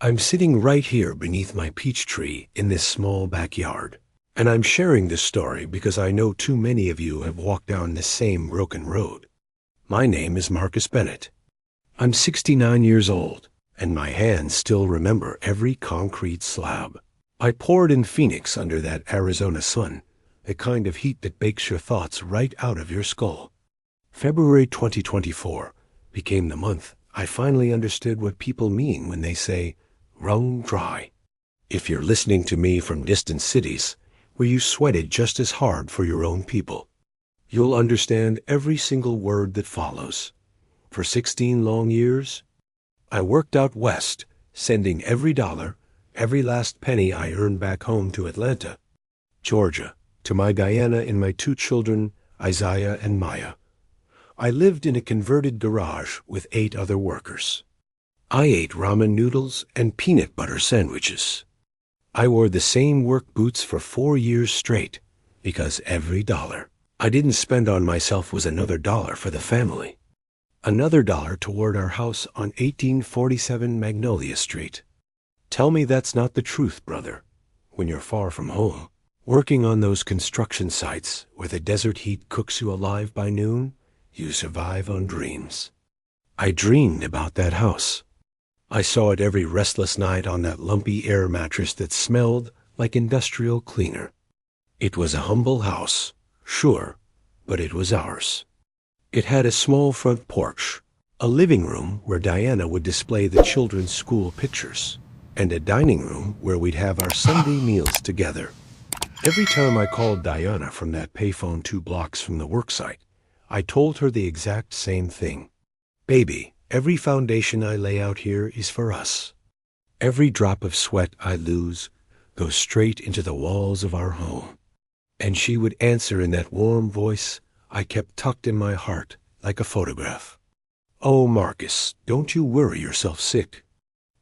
I'm sitting right here beneath my peach tree in this small backyard. And I'm sharing this story because I know too many of you have walked down this same broken road. My name is Marcus Bennett. I'm 69 years old, and my hands still remember every concrete slab. I poured in Phoenix under that Arizona sun, a kind of heat that bakes your thoughts right out of your skull. February 2024 became the month I finally understood what people mean when they say, wrung dry. If you're listening to me from distant cities, where you sweated just as hard for your own people, you'll understand every single word that follows. For 16 long years, I worked out west, sending every dollar, every last penny I earned back home to Atlanta, Georgia, to my Diana and my two children, Isaiah and Maya. I lived in a converted garage with 8 other workers. I ate ramen noodles and peanut butter sandwiches. I wore the same work boots for 4 years straight, because every dollar I didn't spend on myself was another dollar for the family. Another dollar toward our house on 1847 Magnolia Street. Tell me that's not the truth, brother, when you're far from home, working on those construction sites where the desert heat cooks you alive by noon. You survive on dreams. I dreamed about that house. I saw it every restless night on that lumpy air mattress that smelled like industrial cleaner. It was a humble house, sure, but it was ours. It had a small front porch, a living room where Diana would display the children's school pictures, and a dining room where we'd have our Sunday meals together. Every time I called Diana from that payphone 2 blocks from the worksite, I told her the exact same thing. Baby, every foundation I lay out here is for us. Every drop of sweat I lose goes straight into the walls of our home. And she would answer in that warm voice I kept tucked in my heart like a photograph. Oh, Marcus, don't you worry yourself sick.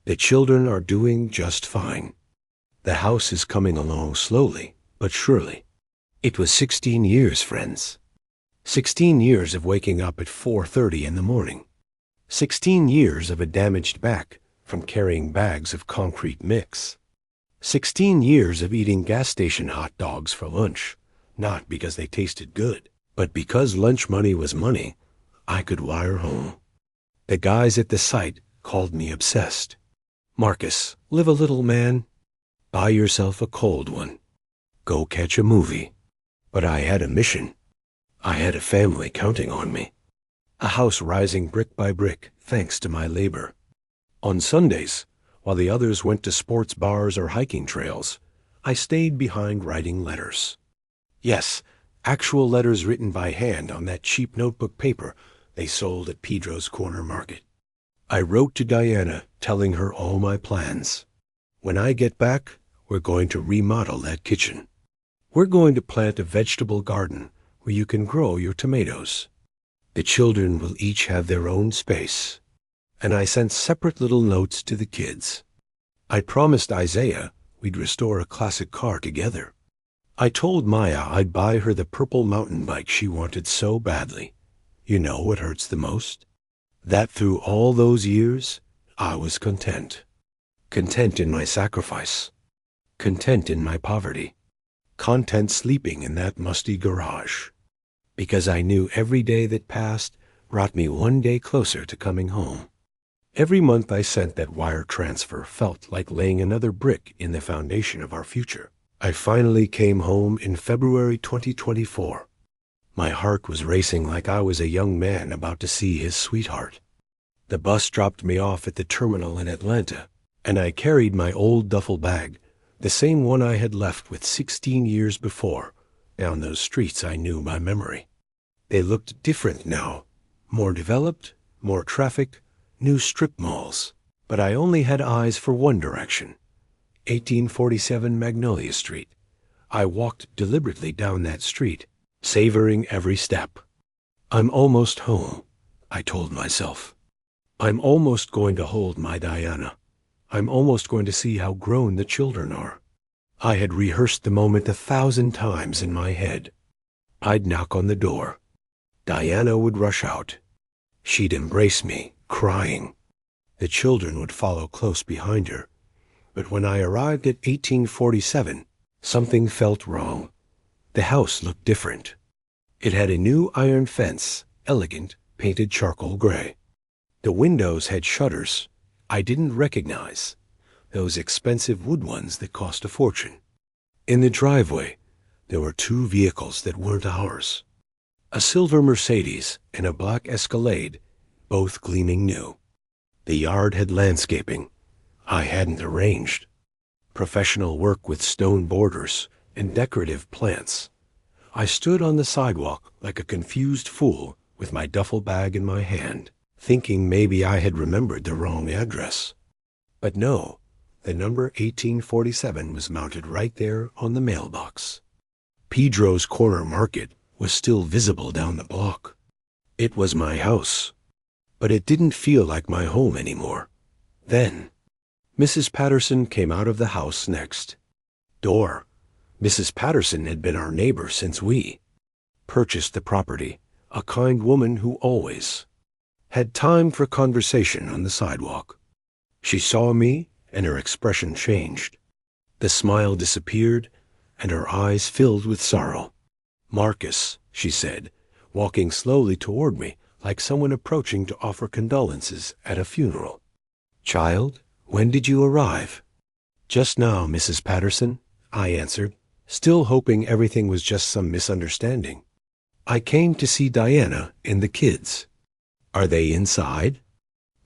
The children are doing just fine. The house is coming along slowly, but surely. It was 16 years, friends. 16 years of waking up at 4:30 in the morning. 16 years of a damaged back from carrying bags of concrete mix. 16 years of eating gas station hot dogs for lunch, not because they tasted good, but because lunch money was money I could wire home. The guys at the site called me obsessed. Marcus, live a little, man. Buy yourself a cold one. Go catch a movie. But I had a mission. I had a family counting on me. A house rising brick by brick thanks to my labor. On Sundays, while the others went to sports bars or hiking trails, I stayed behind writing letters. Yes, actual letters written by hand on that cheap notebook paper they sold at Pedro's Corner Market. I wrote to Diana telling her all my plans. When I get back, we're going to remodel that kitchen. We're going to plant a vegetable garden where you can grow your tomatoes. The children will each have their own space. And I sent separate little notes to the kids. I promised Isaiah we'd restore a classic car together. I told Maya I'd buy her the purple mountain bike she wanted so badly. You know what hurts the most? That through all those years, I was content. Content in my sacrifice. Content in my poverty. Content sleeping in that musty garage. Because I knew every day that passed brought me one day closer to coming home. Every month I sent that wire transfer felt like laying another brick in the foundation of our future. I finally came home in February 2024. My heart was racing like I was a young man about to see his sweetheart. The bus dropped me off at the terminal in Atlanta, and I carried my old duffel bag, the same one I had left with 16 years before, down those streets I knew by memory. They looked different now, more developed, more traffic, new strip malls, but I only had eyes for one direction, 1847 Magnolia Street. I walked deliberately down that street, savoring every step. I'm almost home, I told myself. I'm almost going to hold my Diana. I'm almost going to see how grown the children are. I had rehearsed the moment 1,000 times in my head. I'd knock on the door. Diana would rush out. She'd embrace me, crying. The children would follow close behind her. But when I arrived at 1847, something felt wrong. The house looked different. It had a new iron fence, elegant, painted charcoal gray. The windows had shutters I didn't recognize, those expensive wood ones that cost a fortune. In the driveway, there were two vehicles that weren't ours. A silver Mercedes and a black Escalade, both gleaming new. The yard had landscaping I hadn't arranged, professional work with stone borders and decorative plants. I stood on the sidewalk like a confused fool with my duffel bag in my hand, thinking maybe I had remembered the wrong address. But no, the number 1847 was mounted right there on the mailbox. Pedro's Corner Market was still visible down the block. It was my house, but it didn't feel like my home anymore. Then, Mrs. Patterson came out of the house next door. Mrs. Patterson had been our neighbor since we purchased the property, a kind woman who always had time for conversation on the sidewalk. She saw me, and her expression changed. The smile disappeared, and her eyes filled with sorrow. "Marcus," she said, walking slowly toward me like someone approaching to offer condolences at a funeral. "Child, when did you arrive?" "Just now, Mrs. Patterson," I answered, still hoping everything was just some misunderstanding. "I came to see Diana and the kids." "Are they inside?"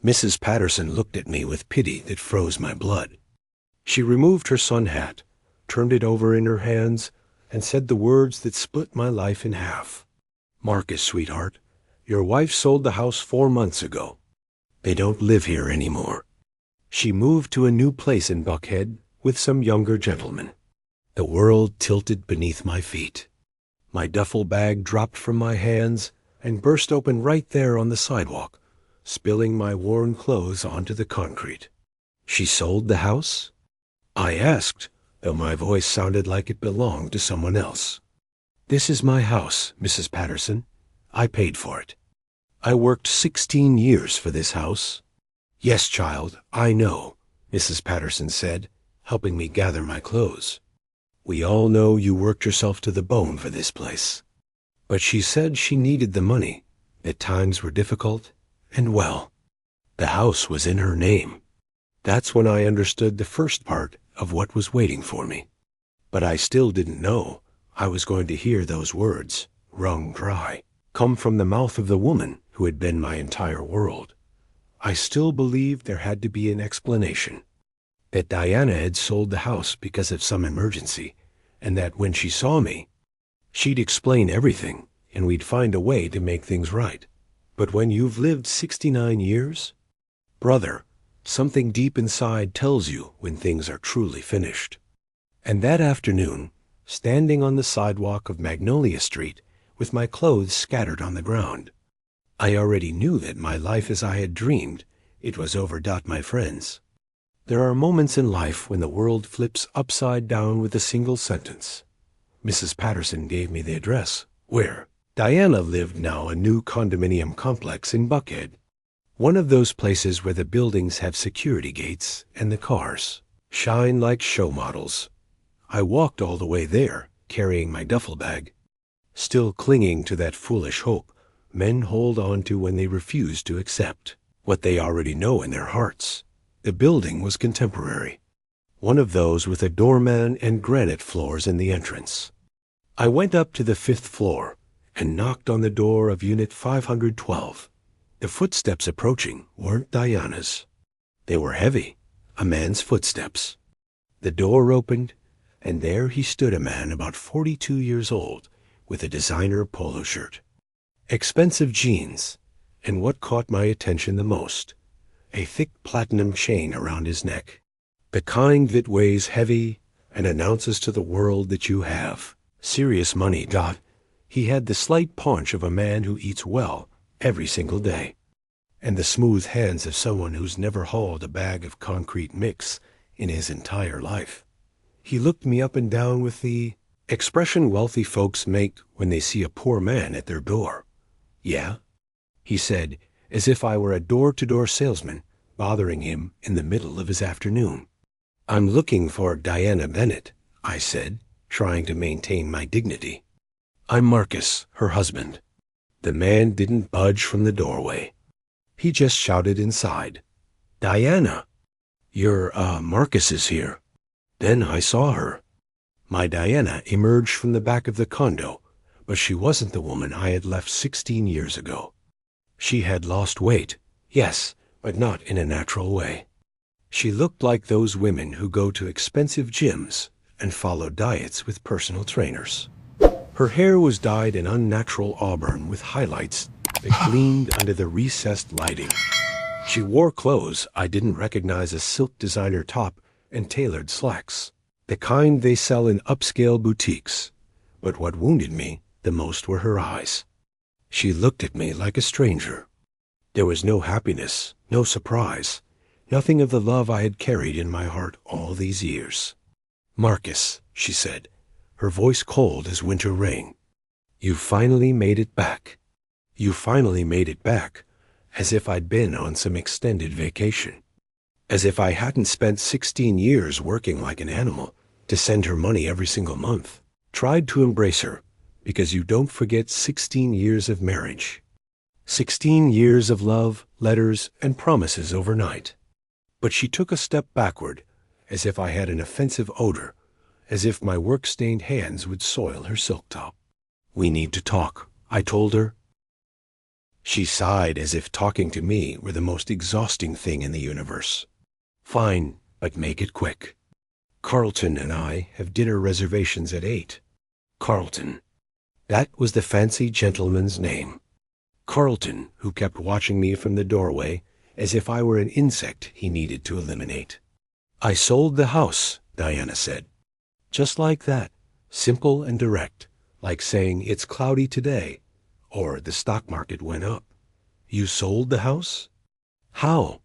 Mrs. Patterson looked at me with pity that froze my blood. She removed her sun hat, turned it over in her hands, and said the words that split my life in half. "Marcus, sweetheart, your wife sold the house 4 months ago. They don't live here anymore. She moved to a new place in Buckhead with some younger gentlemen." The world tilted beneath my feet. My duffel bag dropped from my hands and burst open right there on the sidewalk, spilling my worn clothes onto the concrete. "She sold the house?" I asked, though my voice sounded like it belonged to someone else. "This is my house, Mrs. Patterson. I paid for it. I worked 16 years for this house." "Yes, child, I know," Mrs. Patterson said, helping me gather my clothes. "We all know you worked yourself to the bone for this place." But she said she needed the money, that times were difficult, and well, the house was in her name. That's when I understood the first part of what was waiting for me. But I still didn't know I was going to hear those words, wrung dry, come from the mouth of the woman who had been my entire world. I still believed there had to be an explanation, that Diana had sold the house because of some emergency, and that when she saw me, she'd explain everything, and we'd find a way to make things right. But when you've lived 69 years, brother, something deep inside tells you when things are truly finished. And that afternoon, standing on the sidewalk of Magnolia Street with my clothes scattered on the ground, I already knew that my life as I had dreamed, it was over. My friends, there are moments in life when the world flips upside down with a single sentence. Mrs. Patterson gave me the address where Diana lived, now a new condominium complex in Buckhead. One of those places where the buildings have security gates and the cars shine like show models. I walked all the way there, carrying my duffel bag, still clinging to that foolish hope men hold on to when they refuse to accept what they already know in their hearts. The building was contemporary, one of those with a doorman and granite floors in the entrance. I went up to the 5th floor and knocked on the door of Unit 512. The footsteps approaching weren't Diana's. They were heavy, a man's footsteps. The door opened, and there he stood, a man about 42 years old, with a designer polo shirt, expensive jeans, and what caught my attention the most, a thick platinum chain around his neck, the kind that weighs heavy and announces to the world that you have serious money. He had the slight paunch of a man who eats well every single day, and the smooth hands of someone who's never hauled a bag of concrete mix in his entire life. He looked me up and down with the expression wealthy folks make when they see a poor man at their door. "Yeah?" he said, as if I were a door-to-door salesman bothering him in the middle of his afternoon. "I'm looking for Diana Bennett," I said, trying to maintain my dignity. "I'm Marcus, her husband." The man didn't budge from the doorway. He just shouted inside, "Diana!" Marcus is here." Then I saw her. My Diana emerged from the back of the condo, but she wasn't the woman I had left 16 years ago. She had lost weight, yes, but not in a natural way. She looked like those women who go to expensive gyms and follow diets with personal trainers. Her hair was dyed an unnatural auburn with highlights that gleamed under the recessed lighting. She wore clothes I didn't recognize as silk designer top and tailored slacks, the kind they sell in upscale boutiques. But what wounded me the most were her eyes. She looked at me like a stranger. There was no happiness, no surprise, nothing of the love I had carried in my heart all these years. "Marcus," she said, her voice cold as winter rain, "you finally made it back. You finally made it back, as if I'd been on some extended vacation. As if I hadn't spent 16 years working like an animal to send her money every single month. Tried to embrace her, because you don't forget 16 years of marriage. 16 years of love, letters, and promises overnight." But she took a step backward, as if I had an offensive odor, as if my work-stained hands would soil her silk top. "We need to talk," I told her. She sighed as if talking to me were the most exhausting thing in the universe. "Fine, but make it quick. Carlton and I have dinner reservations at 8. Carlton. That was the fancy gentleman's name. Carlton, who kept watching me from the doorway as if I were an insect he needed to eliminate. "I sold the house," Diana said. Just like that, simple and direct, like saying it's cloudy today, or the stock market went up. "You sold the house?" "How?"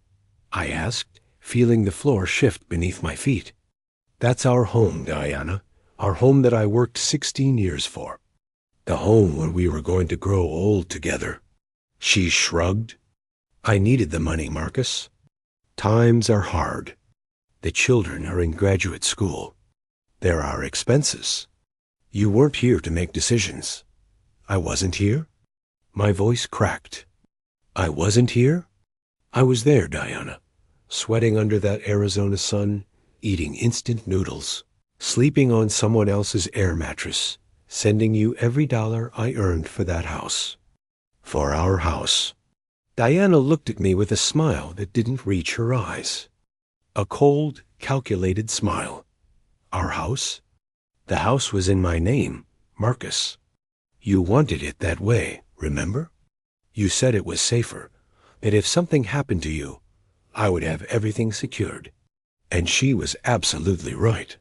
I asked, feeling the floor shift beneath my feet. "That's our home, Diana, our home that I worked 16 years for. The home where we were going to grow old together." She shrugged. "I needed the money, Marcus. Times are hard. The children are in graduate school. There are expenses. You weren't here to make decisions." "I wasn't here?" My voice cracked. "I wasn't here?" "I was there, Diana, sweating under that Arizona sun, eating instant noodles, sleeping on someone else's air mattress, sending you every dollar I earned for that house. For our house." Diana looked at me with a smile that didn't reach her eyes. A cold, calculated smile. Our house? The house was in my name, Marcus. You wanted it that way, remember? You said it was safer, that if something happened to you, I would have everything secured. And she was absolutely right.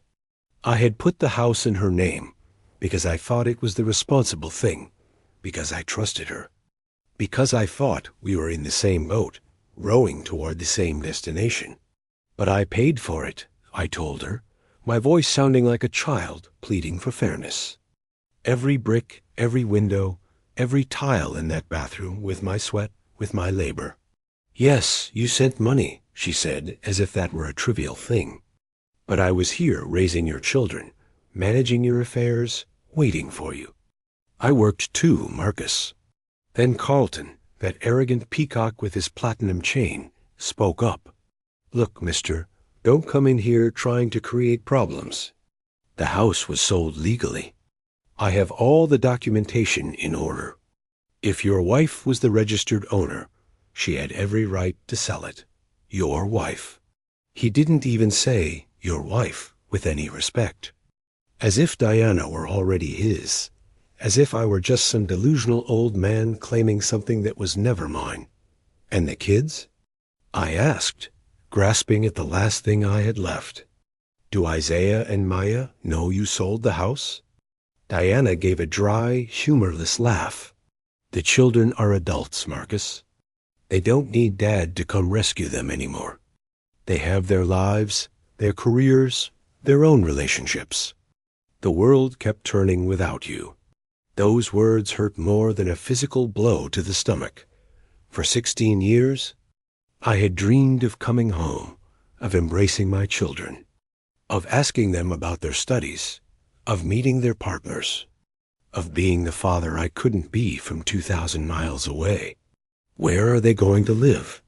I had put the house in her name because I thought it was the responsible thing, because I trusted her, because I thought we were in the same boat, rowing toward the same destination. But I paid for it, I told her, my voice sounding like a child pleading for fairness. Every brick, every window, every tile in that bathroom with my sweat, with my labor. "Yes, you sent money," she said, as if that were a trivial thing. "But I was here raising your children, managing your affairs, waiting for you. I worked too, Marcus." Then Carlton, that arrogant peacock with his platinum chain, spoke up. "Look, mister, don't come in here trying to create problems. The house was sold legally. I have all the documentation in order. If your wife was the registered owner, she had every right to sell it. Your wife." He didn't even say, "your wife," with any respect. As if Diana were already his. As if I were just some delusional old man claiming something that was never mine. "And the kids?" I asked, grasping at the last thing I had left. "Do Isaiah and Maya know you sold the house?" Diana gave a dry, humorless laugh. "The children are adults, Marcus. They don't need Dad to come rescue them anymore. They have their lives, their careers, their own relationships. The world kept turning without you." Those words hurt more than a physical blow to the stomach. For 16 years, I had dreamed of coming home, of embracing my children, of asking them about their studies, of meeting their partners, of being the father I couldn't be from 2,000 miles away. Where are they going to live?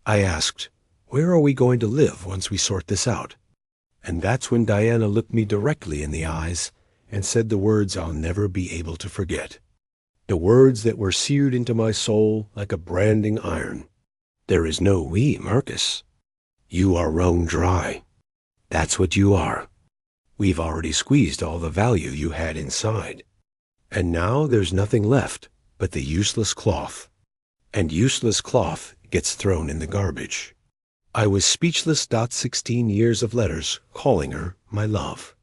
I asked, where are we going to live once we sort this out? And that's when Diana looked me directly in the eyes and said the words I'll never be able to forget. The words that were seared into my soul like a branding iron. There is no we, Marcus. You are wrung dry. That's what you are. We've already squeezed all the value you had inside. And now there's nothing left but the useless cloth. And useless cloth gets thrown in the garbage. I was speechless. 16 years of letters calling her my love.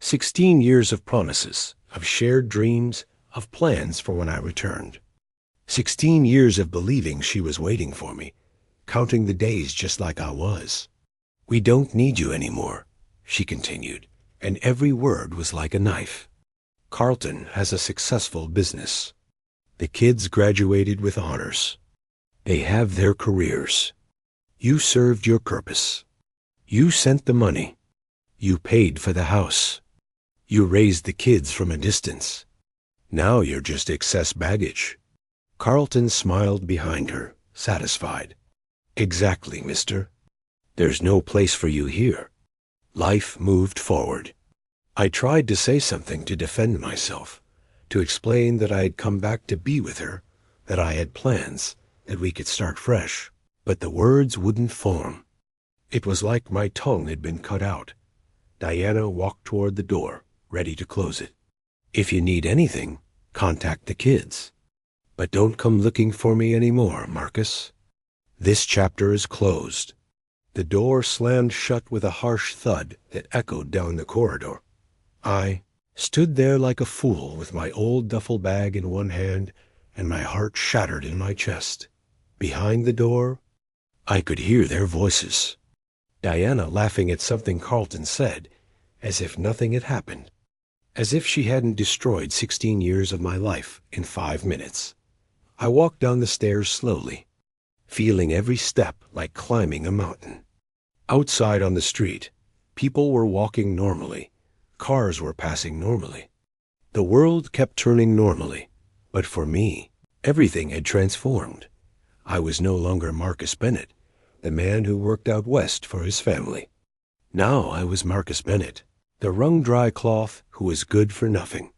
16 years of promises, of shared dreams, of plans for when I returned. 16 years of believing she was waiting for me, counting the days just like I was. We don't need you anymore, she continued, and every word was like a knife. Carlton has a successful business. The kids graduated with honors. They have their careers. You served your purpose. You sent the money. You paid for the house. You raised the kids from a distance. Now you're just excess baggage. Carlton smiled behind her, satisfied. Exactly, mister. There's no place for you here. Life moved forward. I tried to say something to defend myself, to explain that I had come back to be with her, that I had plans, that we could start fresh, but the words wouldn't form. It was like my tongue had been cut out. Diana walked toward the door, ready to close it. If you need anything, contact the kids. But don't come looking for me anymore, Marcus. This chapter is closed. The door slammed shut with a harsh thud that echoed down the corridor. I stood there like a fool with my old duffel bag in one hand and my heart shattered in my chest. Behind the door, I could hear their voices. Diana laughing at something Carlton said, as if nothing had happened, as if she hadn't destroyed 16 years of my life in 5 minutes. I walked down the stairs slowly, feeling every step like climbing a mountain. Outside on the street, people were walking normally. Cars were passing normally. The world kept turning normally, but for me, everything had transformed. I was no longer Marcus Bennett, the man who worked out west for his family. Now I was Marcus Bennett, the wrung-dry cloth who was good for nothing.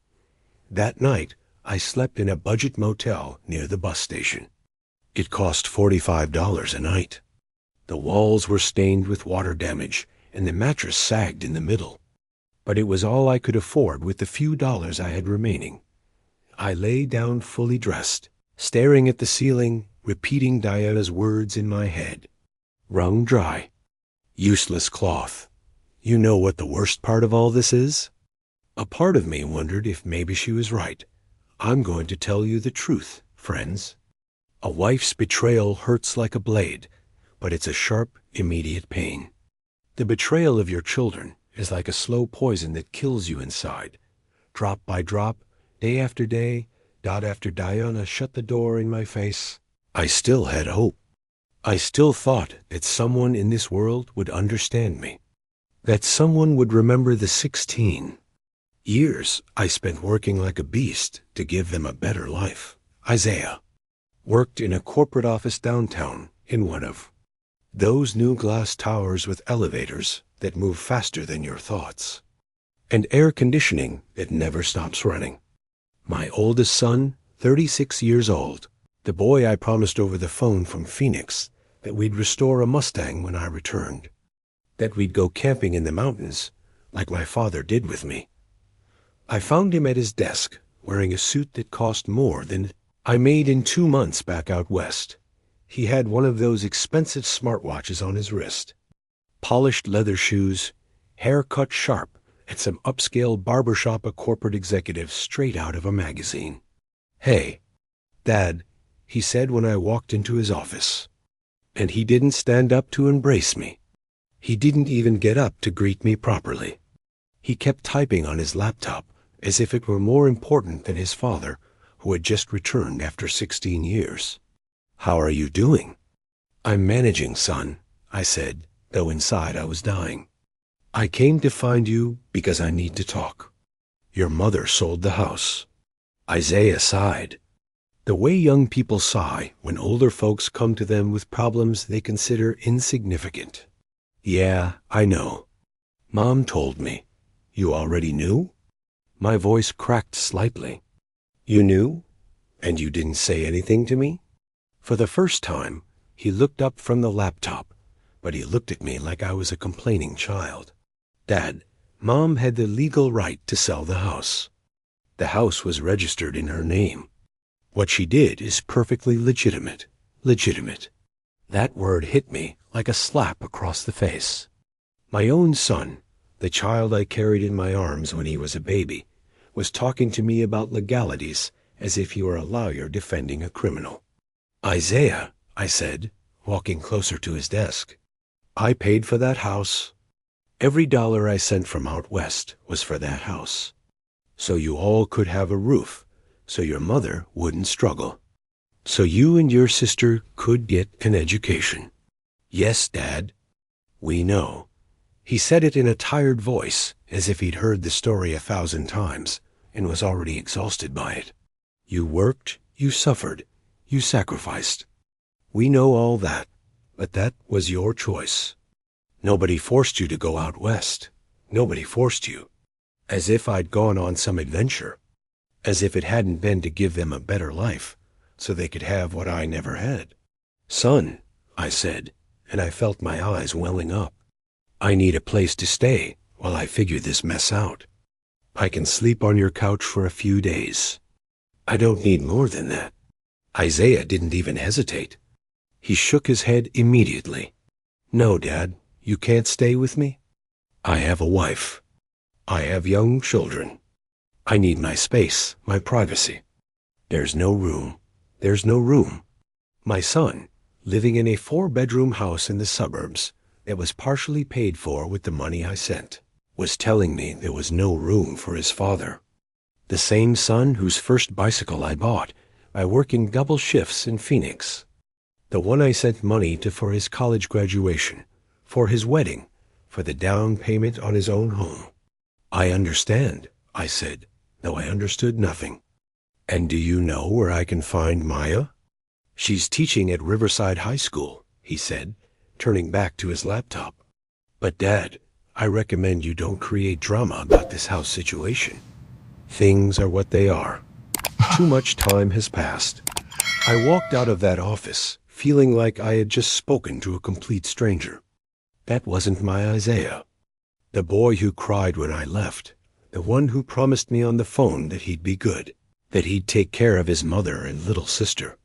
That night, I slept in a budget motel near the bus station. It cost $45 a night. The walls were stained with water damage, and the mattress sagged in the middle. But it was all I could afford with the few dollars I had remaining. I lay down fully dressed, staring at the ceiling, repeating Diana's words in my head. Wrung dry. Useless cloth. You know what the worst part of all this is? A part of me wondered if maybe she was right. I'm going to tell you the truth, friends. A wife's betrayal hurts like a blade, but it's a sharp, immediate pain. The betrayal of your children is like a slow poison that kills you inside. Drop by drop, day after day, dot after Diana shut the door in my face. I still had hope. I still thought that someone in this world would understand me, that someone would remember the 16 years I spent working like a beast to give them a better life. Isaiah worked in a corporate office downtown in one of those new glass towers with elevators that move faster than your thoughts, and air conditioning that never stops running. My oldest son, 36 years old, the boy I promised over the phone from Phoenix that we'd restore a Mustang when I returned, that we'd go camping in the mountains like my father did with me. I found him at his desk wearing a suit that cost more than I made in 2 months back out west. He had one of those expensive smartwatches on his wrist, polished leather shoes, hair cut sharp, and some upscale barbershop a corporate executive straight out of a magazine. "Hey, Dad," he said when I walked into his office. And he didn't stand up to embrace me. He didn't even get up to greet me properly. He kept typing on his laptop as if it were more important than his father, who had just returned after 16 years. "How are you doing?" I'm managing, son, I said, though inside I was dying. I came to find you because I need to talk. Your mother sold the house. Isaiah sighed. The way young people sigh when older folks come to them with problems they consider insignificant. Yeah, I know. Mom told me. You already knew? My voice cracked slightly. You knew? And you didn't say anything to me? For the first time, he looked up from the laptop, but he looked at me like I was a complaining child. Dad, Mom had the legal right to sell the house. The house was registered in her name. What she did is perfectly legitimate. Legitimate. That word hit me like a slap across the face. My own son, the child I carried in my arms when he was a baby, was talking to me about legalities as if he were a lawyer defending a criminal. Isaiah, I said, walking closer to his desk, I paid for that house. Every dollar I sent from out west was for that house. So you all could have a roof, so your mother wouldn't struggle. So you and your sister could get an education. Yes, Dad. We know. He said it in a tired voice, as if he'd heard the story 1,000 times and was already exhausted by it. You worked, you suffered, you sacrificed. We know all that, but that was your choice. Nobody forced you to go out west. Nobody forced you. As if I'd gone on some adventure. As if it hadn't been to give them a better life, so they could have what I never had. Son, I said, and I felt my eyes welling up. I need a place to stay while I figure this mess out. I can sleep on your couch for a few days. I don't need more than that. Isaiah didn't even hesitate. He shook his head immediately. No, Dad, you can't stay with me. I have a wife. I have young children. I need my space, my privacy. There's no room. There's no room. My son, living in a 4-bedroom house in the suburbs that was partially paid for with the money I sent, was telling me there was no room for his father. The same son whose first bicycle I bought by working double shifts in Phoenix. The one I sent money to for his college graduation, for his wedding, for the down payment on his own home. I understand, I said, though I understood nothing. And do you know where I can find Maya? She's teaching at Riverside High School, he said, turning back to his laptop. But Dad, I recommend you don't create drama about this house situation. Things are what they are. Too much time has passed. I walked out of that office, feeling like I had just spoken to a complete stranger. That wasn't my Isaiah. The boy who cried when I left. The one who promised me on the phone that he'd be good, that he'd take care of his mother and little sister.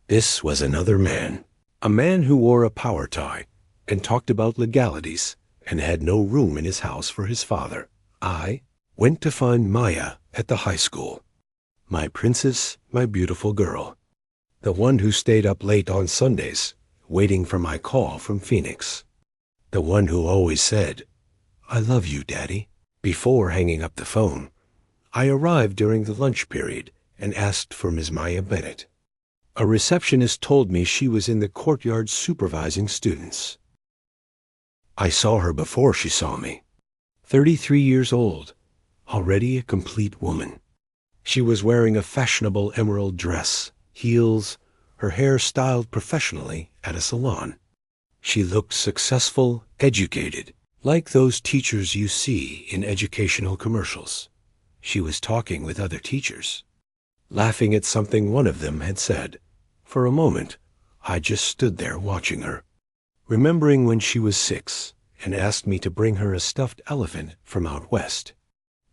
This was another man. A man who wore a power tie and talked about legalities and had no room in his house for his father. I went to find Maya at the high school. My princess, my beautiful girl. The one who stayed up late on Sundays, waiting for my call from Phoenix. The one who always said, I love you, Daddy, before hanging up the phone. I arrived during the lunch period and asked for Ms. Maya Bennett. A receptionist told me she was in the courtyard supervising students. I saw her before she saw me. 33 years old, already a complete woman. She was wearing a fashionable emerald dress, heels, her hair styled professionally at a salon. She looked successful, educated, like those teachers you see in educational commercials. She was talking with other teachers, laughing at something one of them had said. For a moment, I just stood there watching her, remembering when she was 6 and asked me to bring her a stuffed elephant from out west.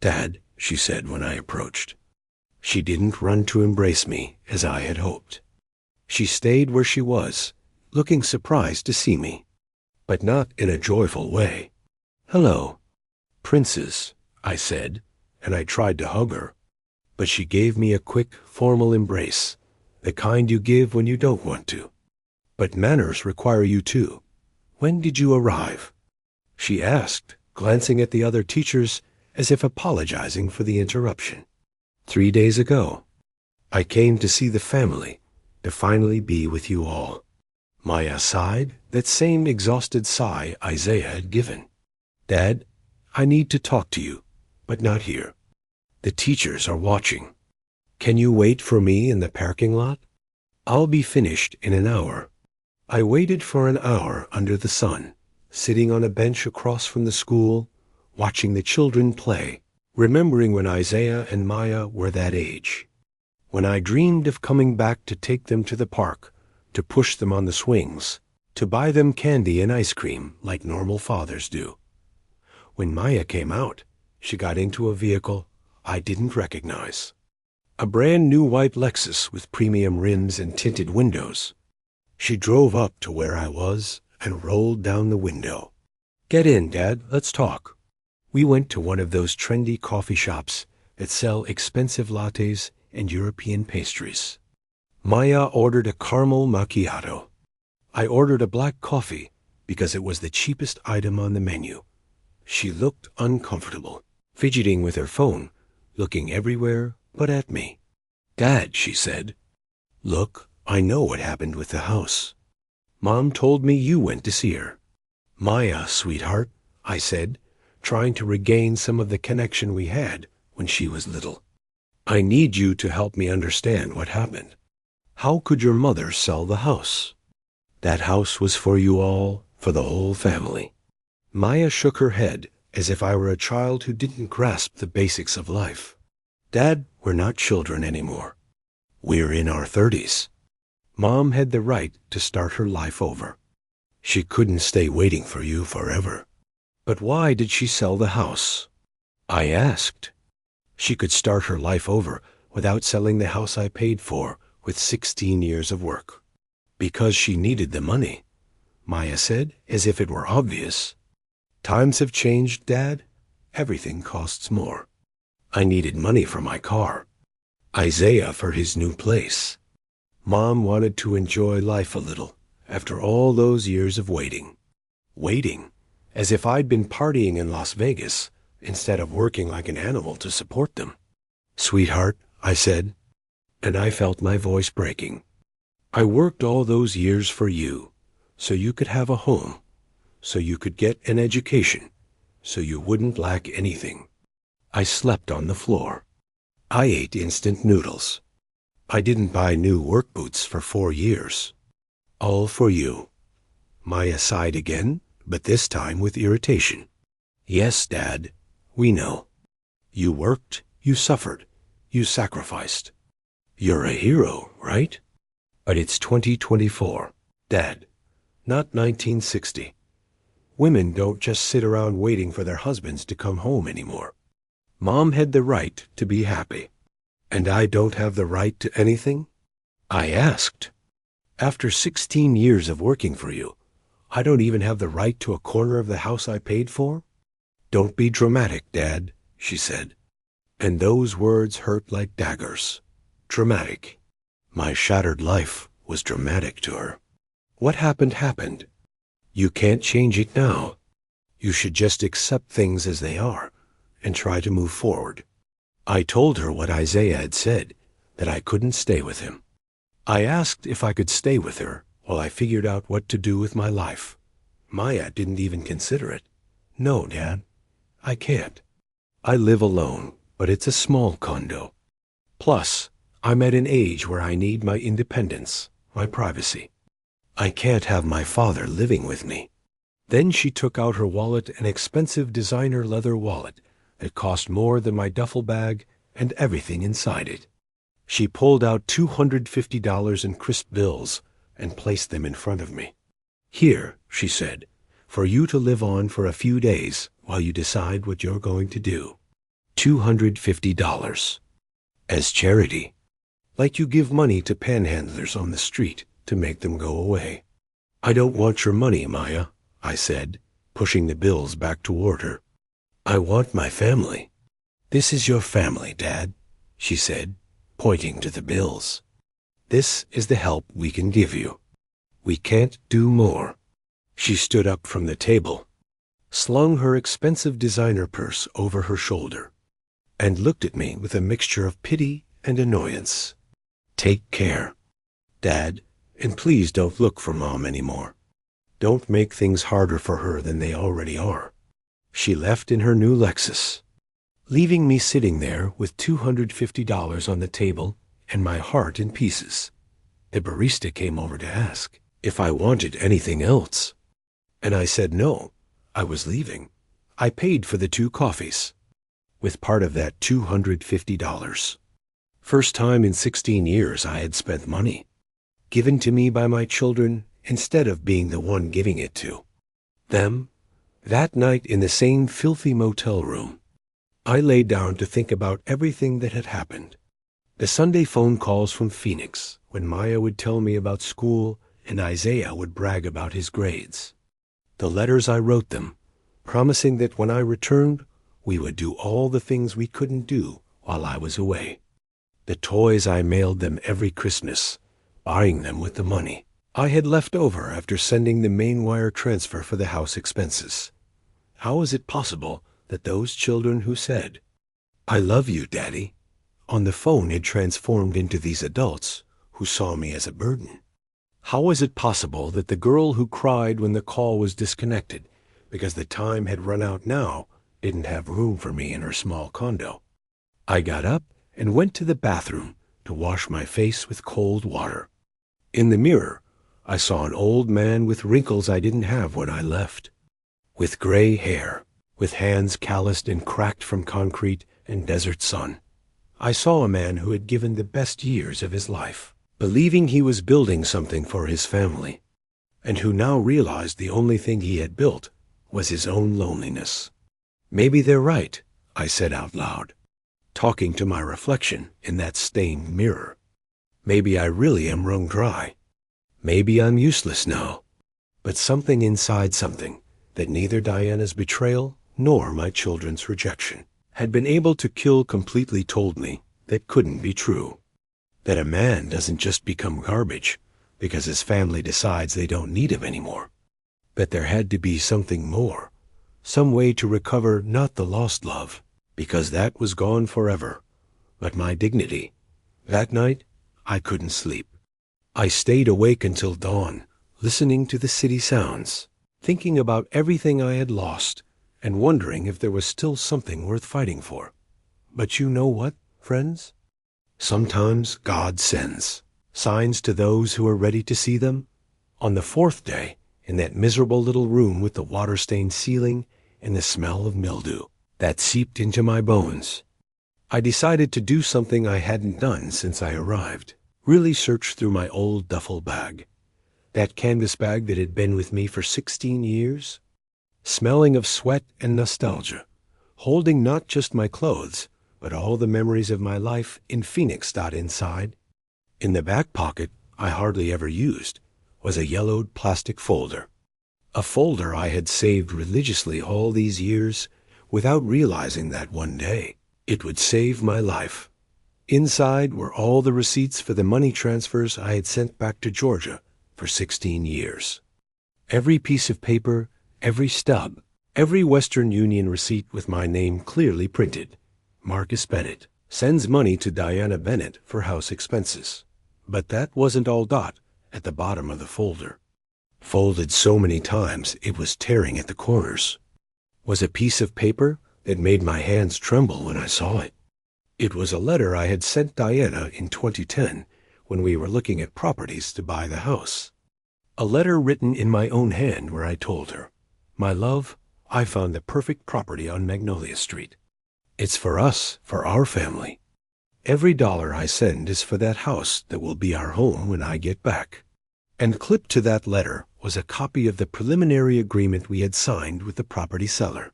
Dad, she said when I approached. She didn't run to embrace me as I had hoped. She stayed where she was, looking surprised to see me, but not in a joyful way. Hello, Princess, I said, and I tried to hug her, but she gave me a quick, formal embrace, the kind you give when you don't want to. But manners require you too. When did you arrive? She asked, glancing at the other teachers as if apologizing for the interruption. 3 days ago. I came to see the family, to finally be with you all. Maya sighed, that same exhausted sigh Isaiah had given. Dad, I need to talk to you, but not here. The teachers are watching. Can you wait for me in the parking lot? I'll be finished in an hour. I waited for an hour under the sun, sitting on a bench across from the school, watching the children play, remembering when Isaiah and Maya were that age. When I dreamed of coming back to take them to the park, to push them on the swings, to buy them candy and ice cream like normal fathers do. When Maya came out, she got into a vehicle I didn't recognize. A brand new white Lexus with premium rims and tinted windows. She drove up to where I was and rolled down the window. Get in, Dad, let's talk. We went to one of those trendy coffee shops that sell expensive lattes and European pastries. Maya ordered a caramel macchiato. I ordered a black coffee because it was the cheapest item on the menu. She looked uncomfortable, fidgeting with her phone, looking everywhere but at me. Dad, she said, look, I know what happened with the house. Mom told me you went to see her. Maya, sweetheart, I said, trying to regain some of the connection we had when she was little. I need you to help me understand what happened. How could your mother sell the house? That house was for you all, for the whole family. Maya shook her head as if I were a child who didn't grasp the basics of life. Dad, we're not children anymore. We're in our 30s. Mom had the right to start her life over. She couldn't stay waiting for you forever. But why did she sell the house? I asked. She could start her life over without selling the house I paid for with 16 years of work. Because she needed the money, Maya said, as if it were obvious. Times have changed, Dad. Everything costs more. I needed money for my car. Isaiah for his new place. Mom wanted to enjoy life a little after all those years of waiting. Waiting, as if I'd been partying in Las Vegas instead of working like an animal to support them. Sweetheart, I said, and I felt my voice breaking. I worked all those years for you, so you could have a home, so you could get an education, so you wouldn't lack anything. I slept on the floor. I ate instant noodles. I didn't buy new work boots for 4 years. All for you. Maya sighed again, but this time with irritation. Yes, Dad, we know. You worked, you suffered, you sacrificed. You're a hero, right? But it's 2024, Dad, not 1960. Women don't just sit around waiting for their husbands to come home anymore. Mom had the right to be happy. And I don't have the right to anything? I asked. After 16 years of working for you, I don't even have the right to a corner of the house I paid for? Don't be dramatic, Dad, she said. And those words hurt like daggers. Dramatic. My shattered life was dramatic to her. What happened happened. You can't change it now. You should just accept things as they are and try to move forward. I told her what Isaiah had said, that I couldn't stay with him. I asked if I could stay with her while I figured out what to do with my life. Maya didn't even consider it. No, Dad, I can't. I live alone, but it's a small condo. Plus, I'm at an age where I need my independence, my privacy. I can't have my father living with me. Then she took out her wallet, an expensive designer leather wallet that cost more than my duffel bag and everything inside it. She pulled out $250 in crisp bills and placed them in front of me. Here, she said, for you to live on for a few days while you decide what you're going to do. $250. As charity. Like you give money to panhandlers on the street to make them go away. I don't want your money, Maya, I said, pushing the bills back toward her. I want my family. This is your family, Dad, she said, pointing to the bills. This is the help we can give you. We can't do more. She stood up from the table, slung her expensive designer purse over her shoulder, and looked at me with a mixture of pity and annoyance. Take care. Dad, And please don't look for Mom anymore. Don't make things harder for her than they already are." She left in her new Lexus, leaving me sitting there with $250 on the table and my heart in pieces. The barista came over to ask if I wanted anything else, and I said no, I was leaving. I paid for the 2 coffees, with part of that $250. First time in 16 years I had spent money, given to me by my children instead of being the one giving it to them. That night in the same filthy motel room, I lay down to think about everything that had happened. The Sunday phone calls from Phoenix, when Maya would tell me about school and Isaiah would brag about his grades. The letters I wrote them, promising that when I returned, we would do all the things we couldn't do while I was away. The toys I mailed them every Christmas, buying them with the money I had left over after sending the main wire transfer for the house expenses. How is it possible that those children who said, "I love you, Daddy," on the phone had transformed into these adults who saw me as a burden? How is it possible that the girl who cried when the call was disconnected because the time had run out now didn't have room for me in her small condo? I got up and went to the bathroom to wash my face with cold water. In the mirror, I saw an old man with wrinkles I didn't have when I left, with gray hair, with hands calloused and cracked from concrete and desert sun. I saw a man who had given the best years of his life, believing he was building something for his family, and who now realized the only thing he had built was his own loneliness. "Maybe they're right," I said out loud, talking to my reflection in that stained mirror. "Maybe I really am wrung dry. Maybe I'm useless now." But something inside something that neither Diana's betrayal nor my children's rejection had been able to kill completely told me that couldn't be true. That a man doesn't just become garbage because his family decides they don't need him anymore. That there had to be something more, some way to recover not the lost love, because that was gone forever, but my dignity. That night, I couldn't sleep. I stayed awake until dawn, listening to the city sounds, thinking about everything I had lost, and wondering if there was still something worth fighting for. But you know what, friends? Sometimes God sends signs to those who are ready to see them. On the 4th day, in that miserable little room with the water-stained ceiling and the smell of mildew that seeped into my bones, I decided to do something I hadn't done since I arrived. Really search through my old duffel bag, that canvas bag that had been with me for 16 years, smelling of sweat and nostalgia, holding not just my clothes, but all the memories of my life in Phoenix inside. In the back pocket, I hardly ever used, was a yellowed plastic folder. A folder I had saved religiously all these years without realizing that one day it would save my life. Inside were all the receipts for the money transfers I had sent back to Georgia for 16 years. Every piece of paper, every stub, every Western Union receipt with my name clearly printed. Marcus Bennett sends money to Diana Bennett for house expenses. But that wasn't all. At the bottom of the folder, folded so many times it was tearing at the corners, was a piece of paper that made my hands tremble when I saw it. It was a letter I had sent Diana in 2010 when we were looking at properties to buy the house. A letter written in my own hand where I told her, "My love, I found the perfect property on Magnolia Street. It's for us, for our family. Every dollar I send is for that house that will be our home when I get back." And clipped to that letter was a copy of the preliminary agreement we had signed with the property seller.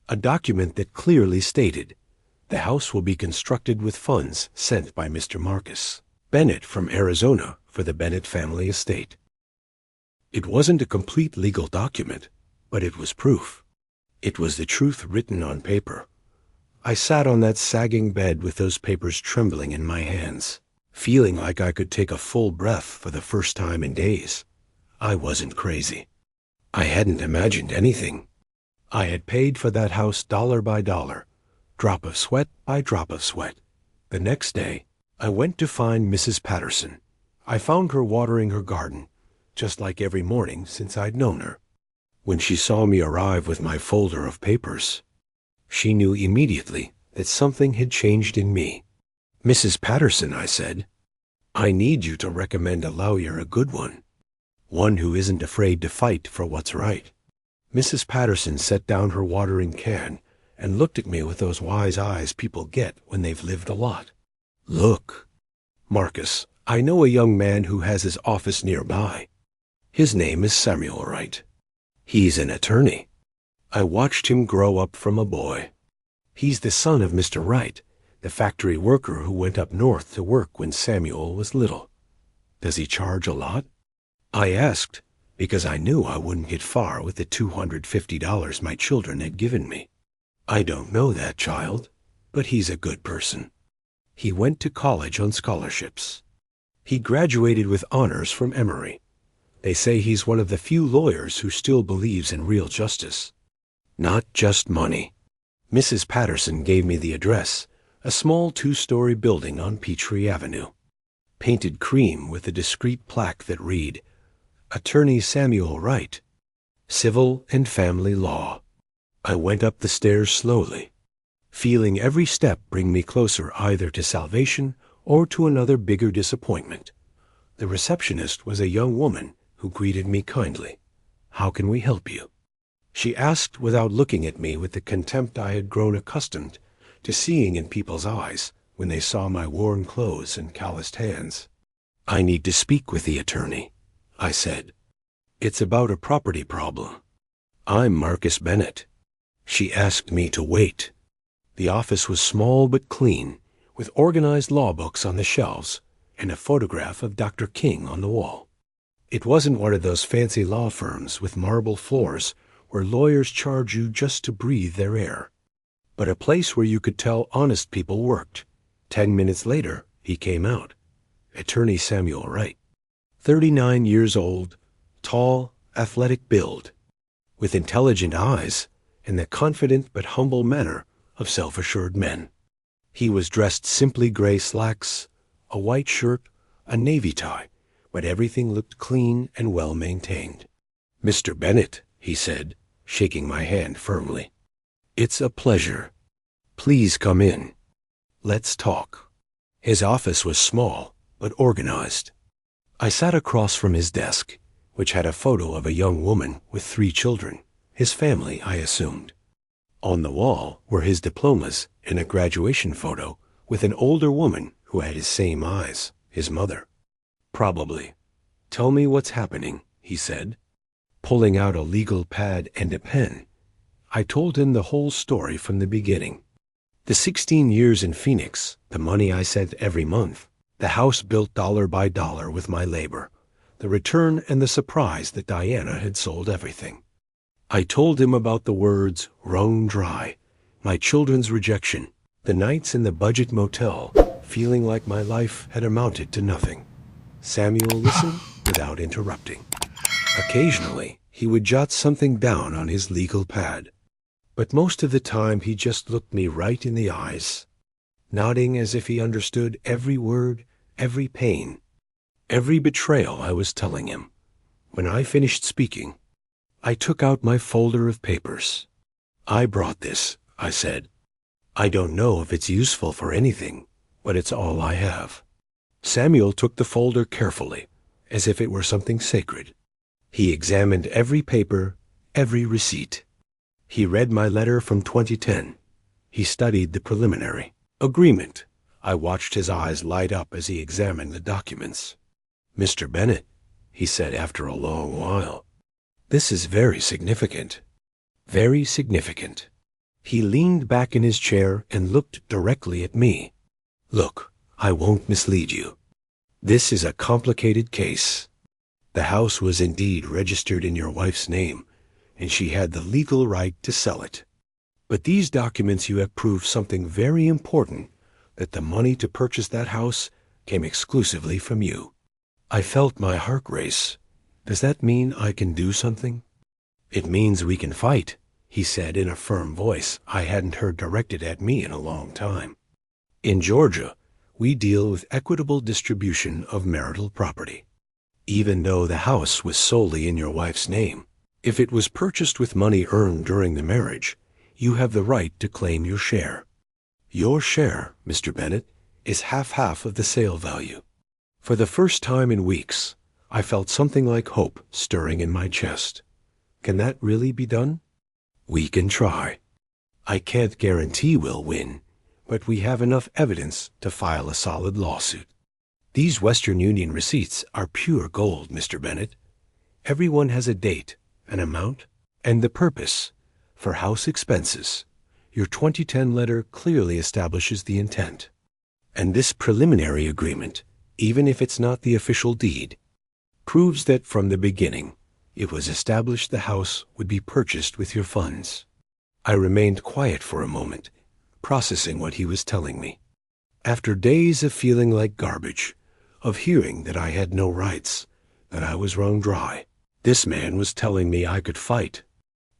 A document that clearly stated, "The house will be constructed with funds sent by Mr. Marcus Bennett from Arizona for the Bennett family estate." It wasn't a complete legal document, but it was proof. It was the truth written on paper. I sat on that sagging bed with those papers trembling in my hands, feeling like I could take a full breath for the first time in days. I wasn't crazy. I hadn't imagined anything. I had paid for that house dollar by dollar, drop of sweat by drop of sweat. The next day, I went to find Mrs. Patterson. I found her watering her garden, just like every morning since I'd known her. When she saw me arrive with my folder of papers, she knew immediately that something had changed in me. "Mrs. Patterson," I said, "I need you to recommend a lawyer, a good one who isn't afraid to fight for what's right." Mrs. Patterson set down her watering can and looked at me with those wise eyes people get when they've lived a lot. "Look, Marcus, I know a young man who has his office nearby. His name is Samuel Wright. He's an attorney. I watched him grow up from a boy. He's the son of Mr. Wright, the factory worker who went up north to work when Samuel was little. Does he charge a lot?" I asked, because I knew I wouldn't get far with the $250 my children had given me. "I don't know that, child, but he's a good person. He went to college on scholarships. He graduated with honors from Emory. They say he's one of the few lawyers who still believes in real justice, not just money." Mrs. Patterson gave me the address, a small 2-story building on Peachtree Avenue, painted cream with a discreet plaque that read, "Attorney Samuel Wright, Civil and Family Law." I went up the stairs slowly, feeling every step bring me closer either to salvation or to another bigger disappointment. The receptionist was a young woman who greeted me kindly. "How can we help you?" she asked without looking at me with the contempt I had grown accustomed to seeing in people's eyes when they saw my worn clothes and calloused hands. "I need to speak with the attorney," I said. "It's about a property problem. I'm Marcus Bennett." She asked me to wait. The office was small but clean, with organized law books on the shelves and a photograph of Dr. King on the wall. It wasn't one of those fancy law firms with marble floors where lawyers charge you just to breathe their air, but a place where you could tell honest people worked. 10 minutes later, he came out. Attorney Samuel Wright. 39 years old, tall, athletic build, with intelligent eyes and the confident but humble manner of self-assured men. He was dressed simply gray slacks, a white shirt, a navy tie, but everything looked clean and well-maintained. "Mr. Bennett," he said, shaking my hand firmly, "it's a pleasure. Please come in. Let's talk." His office was small but organized. I sat across from his desk, which had a photo of a young woman with 3 children, his family, I assumed. On the wall were his diplomas and a graduation photo with an older woman who had his same eyes, his mother. "Probably. Tell me what's happening," he said, pulling out a legal pad and a pen. I told him the whole story from the beginning. The 16 years in Phoenix, the money I sent every month, the house built dollar by dollar with my labor, the return and the surprise that Diana had sold everything. I told him about the words "wrung dry," my children's rejection, the nights in the budget motel, feeling like my life had amounted to nothing. Samuel listened without interrupting. Occasionally, he would jot something down on his legal pad, but most of the time he just looked me right in the eyes, nodding as if he understood every word, every pain, every betrayal I was telling him. When I finished speaking, I took out my folder of papers. "I brought this," I said. "I don't know if it's useful for anything, but it's all I have." Samuel took the folder carefully, as if it were something sacred. He examined every paper, every receipt. He read my letter from 2010. He studied the preliminary agreement. I watched his eyes light up as he examined the documents. "Mr. Bennett," he said after a long while, "this is very significant. Very significant." He leaned back in his chair and looked directly at me. "Look, I won't mislead you. This is a complicated case. The house was indeed registered in your wife's name, and she had the legal right to sell it. But these documents you have proved something very important, that the money to purchase that house came exclusively from you." I felt my heart race. "Does that mean I can do something?" "It means we can fight," he said in a firm voice I hadn't heard directed at me in a long time. "In Georgia, We deal with equitable distribution of marital property. Even though the house was solely in your wife's name, if it was purchased with money earned during the marriage, you have the right to claim your share. Your share, Mr. Bennett, is half of the sale value. For the first time in weeks, I felt something like hope stirring in my chest. Can that really be done? We can try. I can't guarantee we'll win, but we have enough evidence to file a solid lawsuit. These Western Union receipts are pure gold, Mr. Bennett. Everyone has a date, an amount, and the purpose. For house expenses, your 2010 letter clearly establishes the intent. And this preliminary agreement, even if it's not the official deed, proves that from the beginning, it was established the house would be purchased with your funds. I remained quiet for a moment, processing what he was telling me. After days of feeling like garbage, of hearing that I had no rights, that I was wrung dry, this man was telling me I could fight.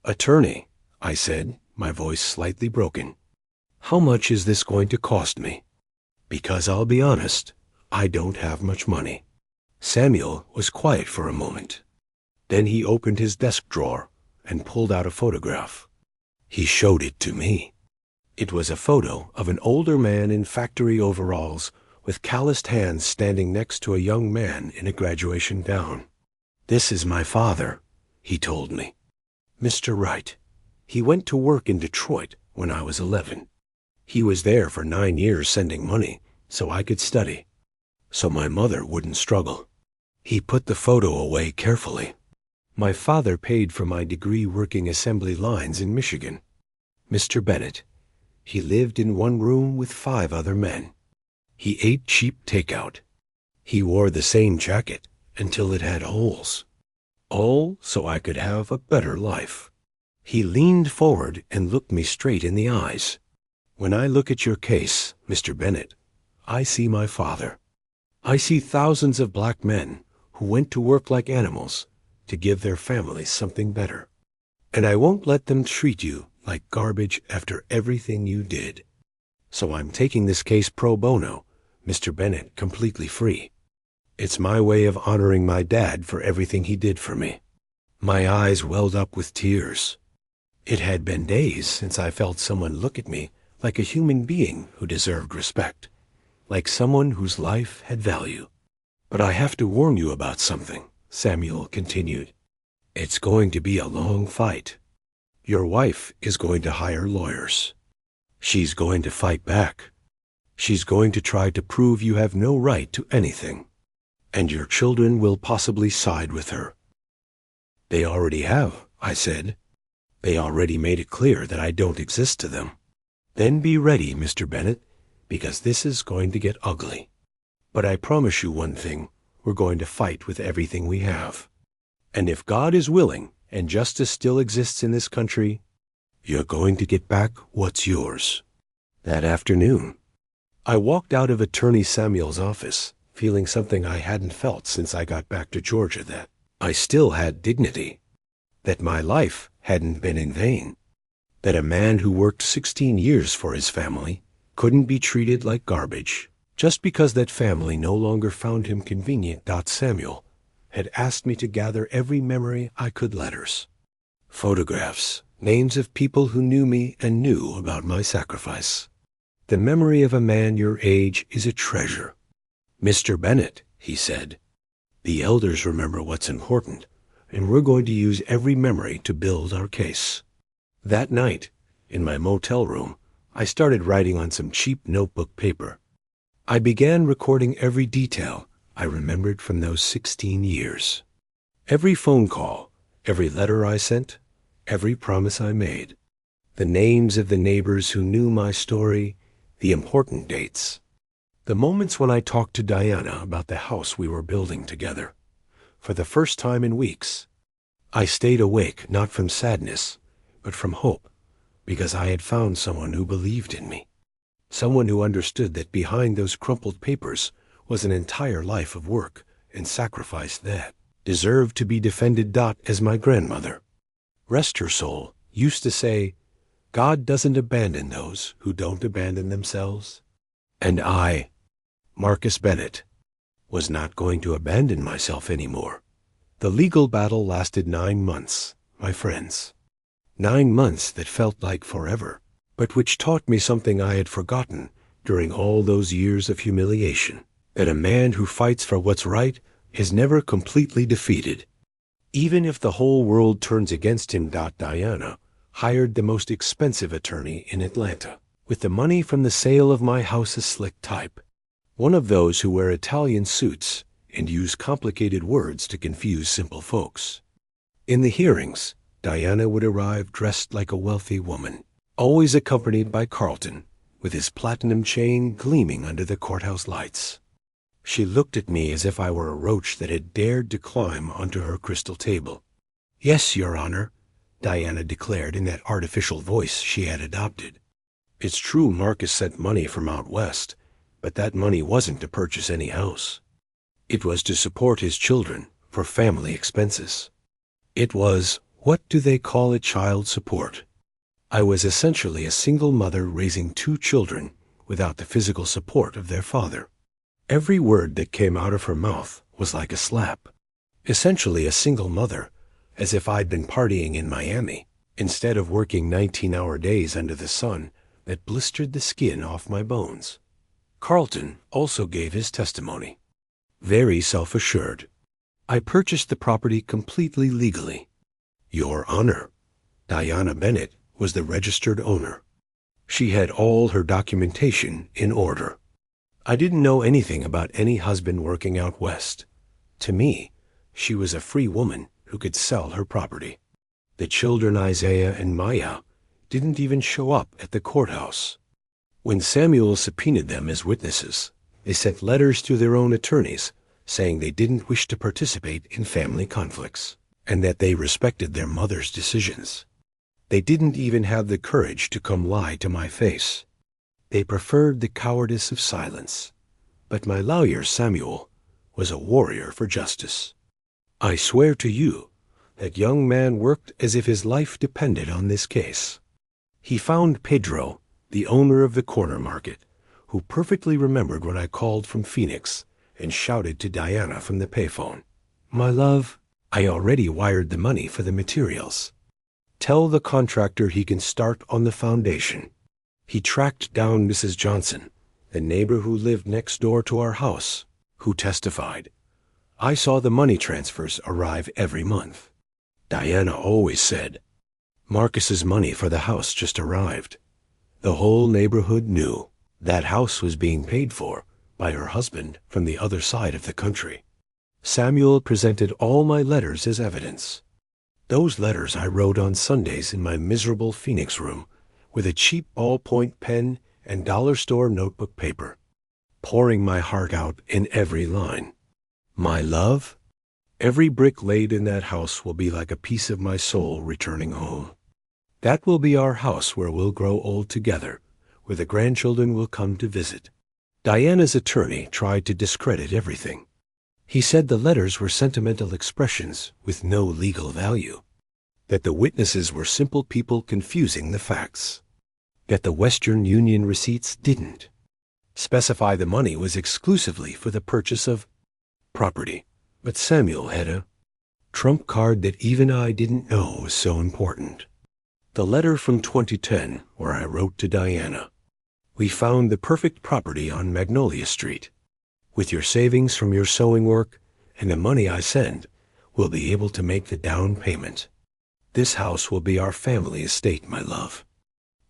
"Attorney," I said, my voice slightly broken, "how much is this going to cost me? Because I'll be honest, I don't have much money." Samuel was quiet for a moment. Then he opened his desk drawer and pulled out a photograph. He showed it to me. It was a photo of an older man in factory overalls with calloused hands standing next to a young man in a graduation gown. "This is my father," he told me. "Mr. Wright. He went to work in Detroit when I was 11. He was there for 9 years sending money so I could study, so my mother wouldn't struggle." He put the photo away carefully. "My father paid for my degree working assembly lines in Michigan. Mr. Bennett, he lived in one room with 5 other men. He ate cheap takeout. He wore the same jacket until it had holes. All so I could have a better life." He leaned forward and looked me straight in the eyes. "When I look at your case, Mr. Bennett, I see my father. I see thousands of black men who went to work like animals to give their families something better. And I won't let them treat you like garbage after everything you did. So I'm taking this case pro bono, Mr. Bennett, completely free. It's my way of honoring my dad for everything he did for me." My eyes welled up with tears. It had been days since I felt someone look at me like a human being who deserved respect, like someone whose life had value. "But I have to warn you about something," Samuel continued. "It's going to be a long fight. Your wife is going to hire lawyers. She's going to fight back. She's going to try to prove you have no right to anything. And your children will possibly side with her." "They already have," I said. "They already made it clear that I don't exist to them." "Then be ready, Mr. Bennett, because this is going to get ugly. But I promise you one thing, we're going to fight with everything we have. And if God is willing and justice still exists in this country, you're going to get back what's yours." That afternoon, I walked out of Attorney Samuel's office, feeling something I hadn't felt since I got back to Georgia, that I still had dignity, that my life hadn't been in vain, that a man who worked 16 years for his family couldn't be treated like garbage just because that family no longer found him convenient. Samuel had asked me to gather every memory I could, letters, photographs, names of people who knew me and knew about my sacrifice. "The memory of a man your age is a treasure. Mr. Bennett," he said, "the elders remember what's important, and we're going to use every memory to build our case." That night, in my motel room, I started writing on some cheap notebook paper. I began recording every detail I remembered from those 16 years. Every phone call, every letter I sent, every promise I made. The names of the neighbors who knew my story, the important dates. The moments when I talked to Diana about the house we were building together. For the first time in weeks, I stayed awake not from sadness, but from hope, because I had found someone who believed in me. Someone who understood that behind those crumpled papers was an entire life of work and sacrifice that deserved to be defended. As my grandmother, rest her soul, used to say, "God doesn't abandon those who don't abandon themselves." And I Marcus Bennett. Was not going to abandon myself anymore. The legal battle lasted 9 months, my friends. 9 months that felt like forever, but which taught me something I had forgotten during all those years of humiliation, that a man who fights for what's right is never completely defeated. Even if the whole world turns against him. Diana hired the most expensive attorney in Atlanta, with the money from the sale of my house, a slick type. One of those who wear Italian suits and use complicated words to confuse simple folks. In the hearings, Diana would arrive dressed like a wealthy woman, always accompanied by Carlton, with his platinum chain gleaming under the courthouse lights. She looked at me as if I were a roach that had dared to climb onto her crystal table. "Yes, Your Honor," Diana declared in that artificial voice she had adopted. "It's true Marcus sent money from out west, but that money wasn't to purchase any house. It was to support his children for family expenses. It was, what do they call it, child support. I was essentially a single mother raising 2 children without the physical support of their father. Every word that came out of her mouth was like a slap. Essentially a single mother, as if I'd been partying in Miami, instead of working 19-hour days under the sun that blistered the skin off my bones." Carlton also gave his testimony. Very self-assured. "I purchased the property completely legally. Your Honor, Diana Bennett was the registered owner. She had all her documentation in order. I didn't know anything about any husband working out west. To me, she was a free woman who could sell her property. The children Isaiah and Maya didn't even show up at the courthouse. When Samuel subpoenaed them as witnesses, they sent letters to their own attorneys saying they didn't wish to participate in family conflicts and that they respected their mother's decisions. They didn't even have the courage to come lie to my face. They preferred the cowardice of silence. But my lawyer, Samuel, was a warrior for justice. I swear to you, that young man worked as if his life depended on this case. He found Pedro, the owner of the corner market, who perfectly remembered when I called from Phoenix and shouted to Diana from the payphone, "My love, I already wired the money for the materials. Tell the contractor he can start on the foundation." He tracked down Mrs. Johnson, the neighbor who lived next door to our house, who testified, "I saw the money transfers arrive every month. Diana always said, 'Marcus's money for the house just arrived.' The whole neighborhood knew that house was being paid for by her husband from the other side of the country. Samuel presented all my letters as evidence. Those letters I wrote on Sundays in my miserable Phoenix room with a cheap ballpoint pen and dollar store notebook paper, pouring my heart out in every line. My love, every brick laid in that house will be like a piece of my soul returning home. That will be our house where we'll grow old together, where the grandchildren will come to visit." Diana's attorney tried to discredit everything. He said the letters were sentimental expressions with no legal value, that the witnesses were simple people confusing the facts, that the Western Union receipts didn't specify the money was exclusively for the purchase of property. But Samuel had a trump card that even I didn't know was so important. The letter from 2010 where I wrote to Diana, "We found the perfect property on Magnolia Street. With your savings from your sewing work and the money I send, we'll be able to make the down payment. This house will be our family estate, my love.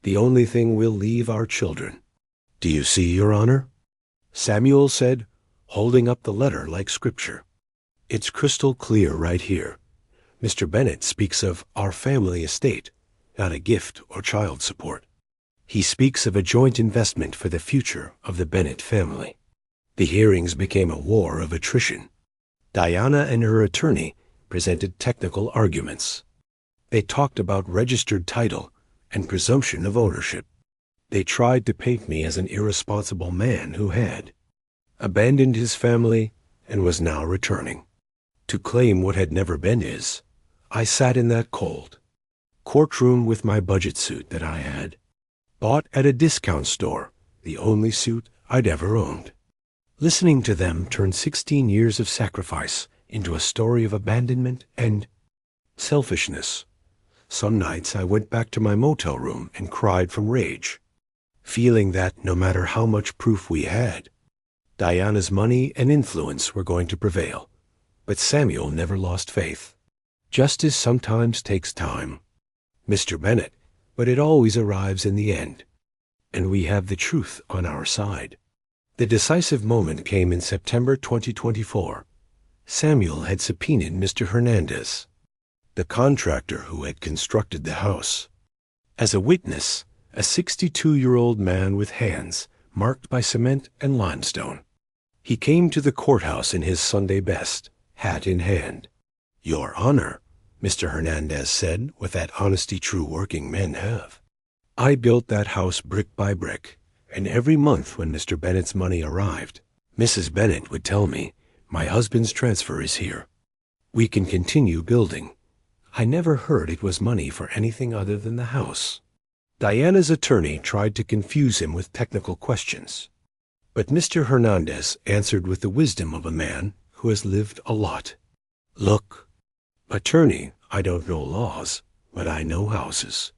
The only thing we'll leave our children. Do you see, Your Honor?" Samuel said, holding up the letter like scripture. "It's crystal clear right here. Mr. Bennett speaks of our family estate, not a gift or child support. He speaks of a joint investment for the future of the Bennett family." The hearings became a war of attrition. Diana and her attorney presented technical arguments. They talked about registered title and presumption of ownership. They tried to paint me as an irresponsible man who had abandoned his family and was now returning to claim what had never been his. I sat in that cold courtroom with my budget suit that I had bought at a discount store, the only suit I'd ever owned. Listening to them turned 16 years of sacrifice into a story of abandonment and selfishness. Some nights I went back to my motel room and cried from rage, feeling that no matter how much proof we had, Diana's money and influence were going to prevail. But Samuel never lost faith. Justice sometimes takes time, Mr. Bennet, but it always arrives in the end, and we have the truth on our side. The decisive moment came in September 2024. Samuel had subpoenaed Mr. Hernandez, the contractor who had constructed the house, as a witness, a 62-year-old man with hands marked by cement and limestone. He came to the courthouse in his Sunday best, hat in hand. "Your Honor," Mr. Hernandez said with that honesty true working men have, "I built that house brick by brick, and every month when Mr. Bennet's money arrived, Mrs. Bennet would tell me, 'My husband's transfer is here. We can continue building.' I never heard it was money for anything other than the house." Diana's attorney tried to confuse him with technical questions, but Mr. Hernandez answered with the wisdom of a man who has lived a lot. "Look, attorney, I don't know laws, but I know houses.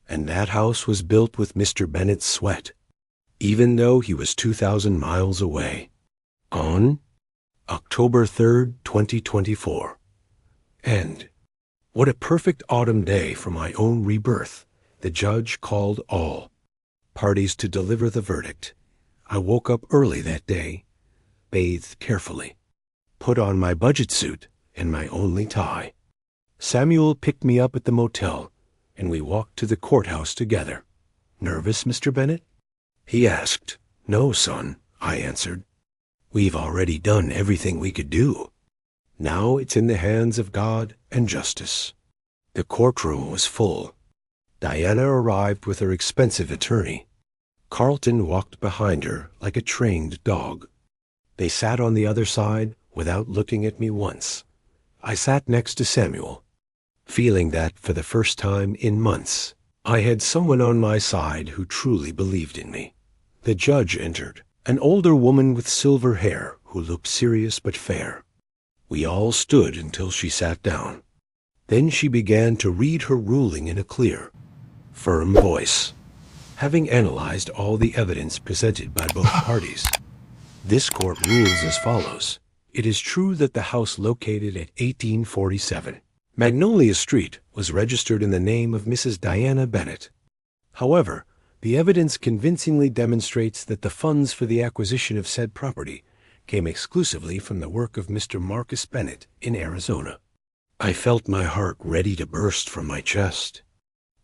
And that house was built with Mr. Bennet's sweat, even though he was 2,000 miles away, on October 3rd, 2024. And what a perfect autumn day for my own rebirth. The judge called all parties to deliver the verdict. I woke up early that day, bathed carefully, put on my budget suit and my only tie. Samuel picked me up at the motel, and we walked to the courthouse together. "Nervous, Mr. Bennet?" he asked. "No, son," I answered. "We've already done everything we could do. Now it's in the hands of God and justice." The courtroom was full. Diana arrived with her expensive attorney. Carlton walked behind her like a trained dog. They sat on the other side without looking at me once. I sat next to Samuel, feeling that for the first time in months, I had someone on my side who truly believed in me. The judge entered, an older woman with silver hair who looked serious but fair. We all stood until she sat down. Then she began to read her ruling in a clear, firm voice, having analyzed all the evidence presented by both parties. This court rules as follows. It is true that the house located at 1847 Magnolia Street was registered in the name of Mrs. Diana Bennet. However, the evidence convincingly demonstrates that the funds for the acquisition of said property came exclusively from the work of Mr. Marcus Bennet in Arizona. I felt my heart ready to burst from my chest.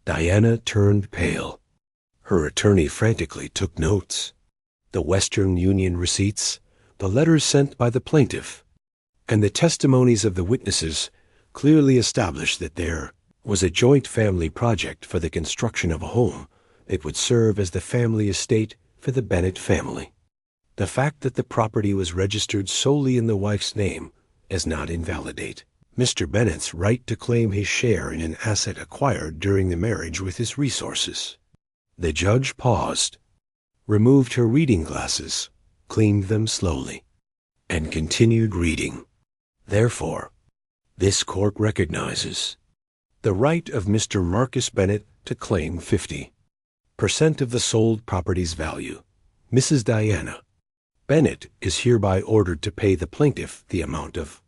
Diana turned pale. Her attorney frantically took notes. The Western Union receipts, the letters sent by the plaintiff, and the testimonies of the witnesses clearly established that there was a joint family project for the construction of a home that would serve as the family estate for the Bennet family. The fact that the property was registered solely in the wife's name does not invalidate Mr. Bennet's right to claim his share in an asset acquired during the marriage with his resources. The judge paused, removed her reading glasses, cleaned them slowly, and continued reading. Therefore, this court recognizes the right of Mr. Marcus Bennet to claim 50% of the sold property's value. Mrs. Diana Bennet is hereby ordered to pay the plaintiff the amount of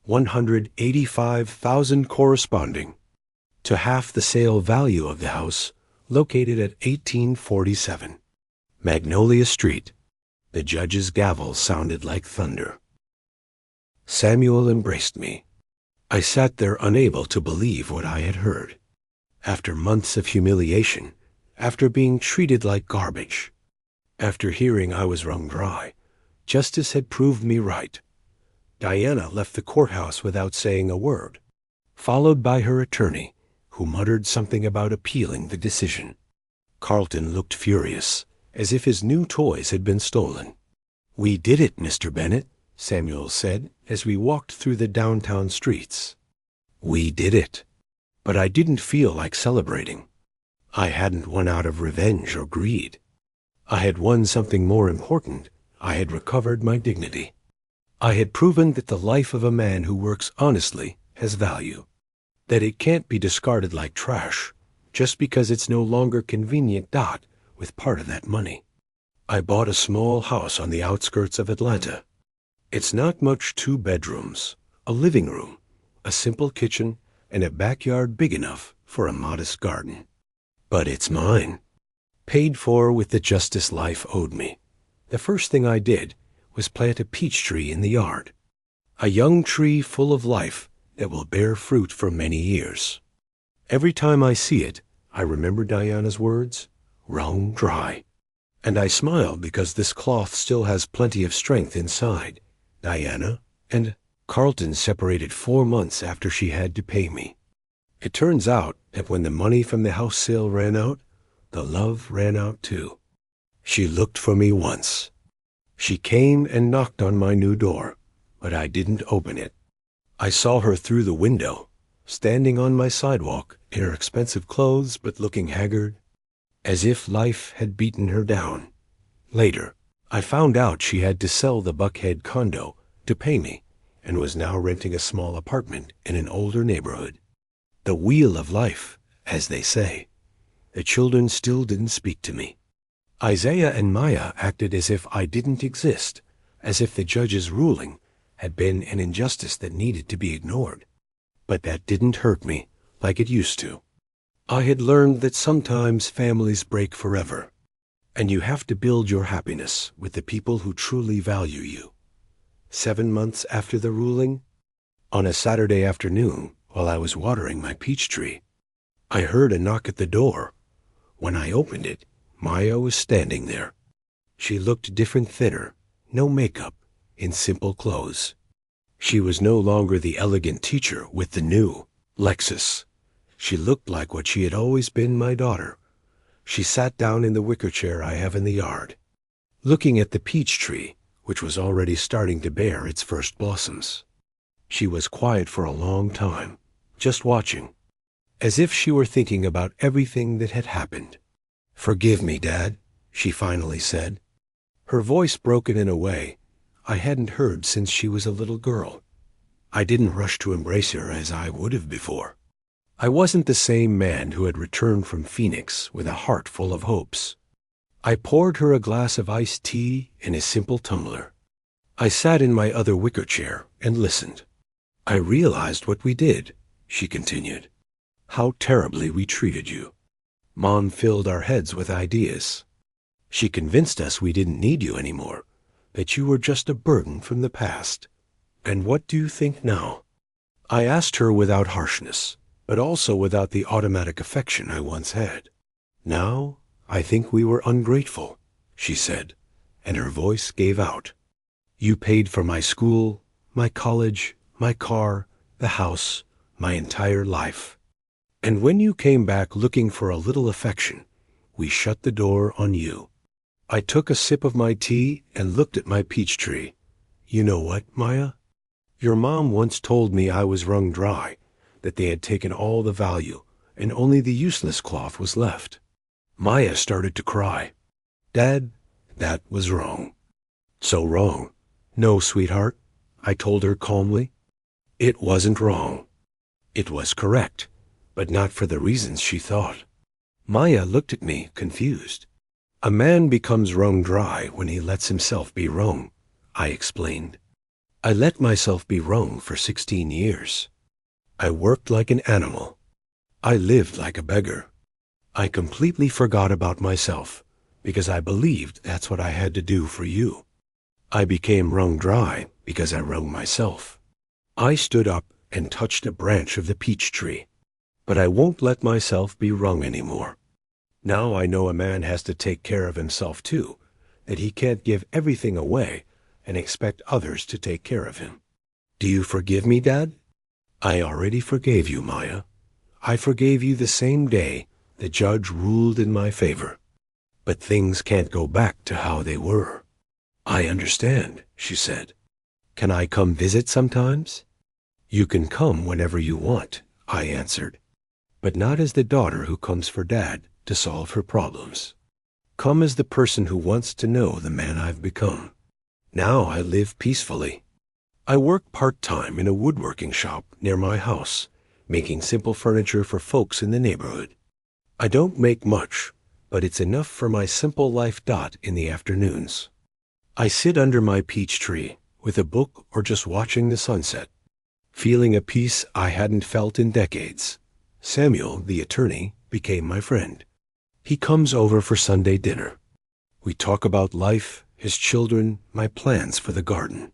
$185,000 corresponding to half the sale value of the house located at 1847 Magnolia Street. The judge's gavel sounded like thunder. Samuel embraced me. I sat there unable to believe what I had heard. After months of humiliation, after being treated like garbage, after hearing I was wrung dry, justice had proved me right. Diana left the courthouse without saying a word, followed by her attorney, who muttered something about appealing the decision. Carlton looked furious, as if his new toys had been stolen. "We did it, Mr. Bennet," Samuel said as we walked through the downtown streets. "We did it." But I didn't feel like celebrating. I hadn't won out of revenge or greed. I had won something more important. I had recovered my dignity. I had proven that the life of a man who works honestly has value, that it can't be discarded like trash just because it's no longer convenient with part of that money. I bought a small house on the outskirts of Atlanta. It's not much, 2 bedrooms, a living room, a simple kitchen, and a backyard big enough for a modest garden. But it's mine, paid for with the justice life owed me. The first thing I did was plant a peach tree in the yard, a young tree full of life that will bear fruit for many years. Every time I see it, I remember Diana's words, "Wrung dry." And I smile because this cloth still has plenty of strength inside. Diana and Carlton separated 4 months after she had to pay me. It turns out that when the money from the house sale ran out, the love ran out too. She looked for me once. She came and knocked on my new door, but I didn't open it. I saw her through the window, standing on my sidewalk in her expensive clothes but looking haggard, as if life had beaten her down. Later, I found out she had to sell the Buckhead condo to pay me and was now renting a small apartment in an older neighborhood. The wheel of life, as they say. The children still didn't speak to me. Isaiah and Maya acted as if I didn't exist, as if the judge's ruling had been an injustice that needed to be ignored. But that didn't hurt me like it used to. I had learned that sometimes families break forever, and you have to build your happiness with the people who truly value you. 7 months after the ruling, on a Saturday afternoon while I was watering my peach tree, I heard a knock at the door. When I opened it, Maya was standing there. She looked different, thinner, no makeup, in simple clothes. She was no longer the elegant teacher with the new Lexus. She looked like what she had always been, my daughter. She sat down in the wicker chair I have in the yard, looking at the peach tree, which was already starting to bear its first blossoms. She was quiet for a long time, just watching, as if she were thinking about everything that had happened. "Forgive me, Dad," she finally said, her voice broken in a way I hadn't heard since she was a little girl. I didn't rush to embrace her as I would have before. I wasn't the same man who had returned from Phoenix with a heart full of hopes. I poured her a glass of iced tea in a simple tumbler. I sat in my other wicker chair and listened. "I realized what we did," she continued. "How terribly we treated you. Mom filled our heads with ideas. She convinced us we didn't need you anymore, that you were just a burden from the past. And what do you think now?" I asked her without harshness, but also without the automatic affection I once had. "Now, I think we were ungrateful," she said, and her voice gave out. "You paid for my school, my college, my car, the house, my entire life. And when you came back looking for a little affection, we shut the door on you." I took a sip of my tea and looked at my peach tree. "You know what, Maya? Your mom once told me I was wrung dry, that they had taken all the value and only the useless cloth was left." Maya started to cry. "Dad, that was wrong." "So wrong." "No, sweetheart," I told her calmly. "It wasn't wrong. It was correct, but not for the reasons she thought." Maya looked at me, confused. "A man becomes wrung dry when he lets himself be wrung," I explained. "I let myself be wrung for 16 years. I worked like an animal. I lived like a beggar. I completely forgot about myself because I believed that's what I had to do for you. I became wrung dry because I wrung myself." I stood up and touched a branch of the peach tree. "But I won't let myself be wrung anymore. Now I know a man has to take care of himself too, that he can't give everything away and expect others to take care of him. Do you forgive me, Dad?" "I already forgave you, Maya. I forgave you the same day the judge ruled in my favor. But things can't go back to how they were." "I understand," she said. "Can I come visit sometimes?" "You can come whenever you want," I answered. "But not as the daughter who comes for Dad to solve her problems. Come as the person who wants to know the man I've become. Now I live peacefully. I work part-time in a woodworking shop near my house, making simple furniture for folks in the neighborhood. I don't make much, but it's enough for my simple life. In the afternoons, I sit under my peach tree with a book or just watching the sunset, feeling a peace I hadn't felt in decades. Samuel, the attorney, became my friend. He comes over for Sunday dinner. We talk about life, his children, my plans for the garden.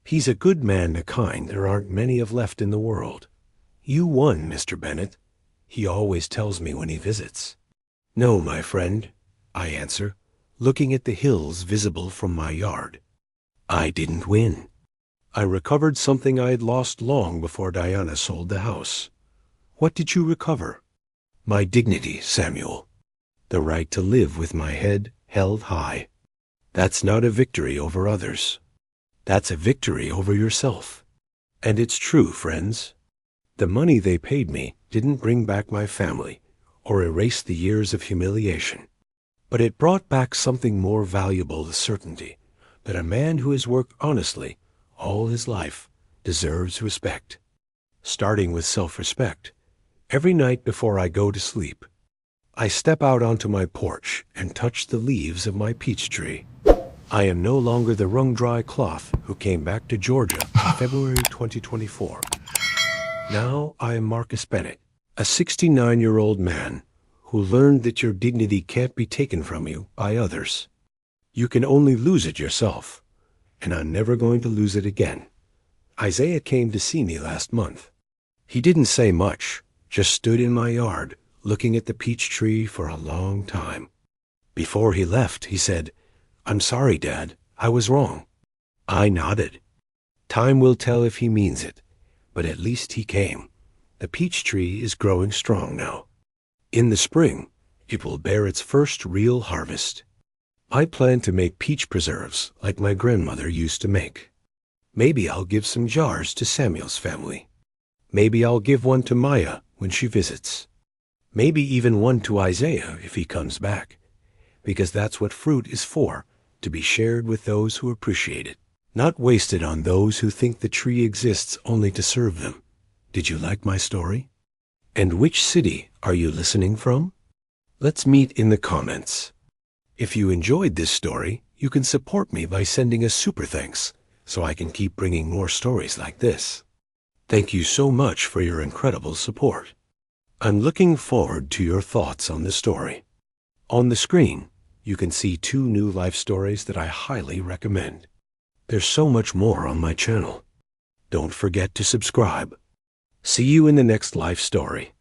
He's a good man, the kind there aren't many of left in the world. You won, Mr. Bennett, he always tells me when he visits. No, my friend, I answer, looking at the hills visible from my yard. I didn't win. I recovered something I had lost long before Diana sold the house. What did you recover? My dignity, Samuel. The right to live with my head held high. That's not a victory over others. That's a victory over yourself. And it's true, friends. The money they paid me didn't bring back my family or erase the years of humiliation. But it brought back something more valuable, the certainty that a man who has worked honestly all his life deserves respect. Starting with self-respect, every night before I go to sleep, I step out onto my porch and touch the leaves of my peach tree. I am no longer the wrung-dry cloth who came back to Georgia in February 2024. Now I am Marcus Bennett, a 69-year-old man who learned that your dignity can't be taken from you by others. You can only lose it yourself, and I'm never going to lose it again. Isaiah came to see me last month. He didn't say much, just stood in my yard looking at the peach tree for a long time. Before he left, he said, "I'm sorry, Dad, I was wrong." I nodded. Time will tell if he means it, but at least he came. The peach tree is growing strong now. In the spring, it will bear its first real harvest. I plan to make peach preserves like my grandmother used to make. Maybe I'll give some jars to Samuel's family. Maybe I'll give one to Maya when she visits. Maybe even one to Isaiah if he comes back, because that's what fruit is for, to be shared with those who appreciate it, not wasted on those who think the tree exists only to serve them. Did you like my story? And which city are you listening from? Let's meet in the comments. If you enjoyed this story, you can support me by sending a super thanks so I can keep bringing more stories like this. Thank you so much for your incredible support. I'm looking forward to your thoughts on the story. On the screen, you can see 2 new life stories that I highly recommend. There's so much more on my channel. Don't forget to subscribe. See you in the next life story.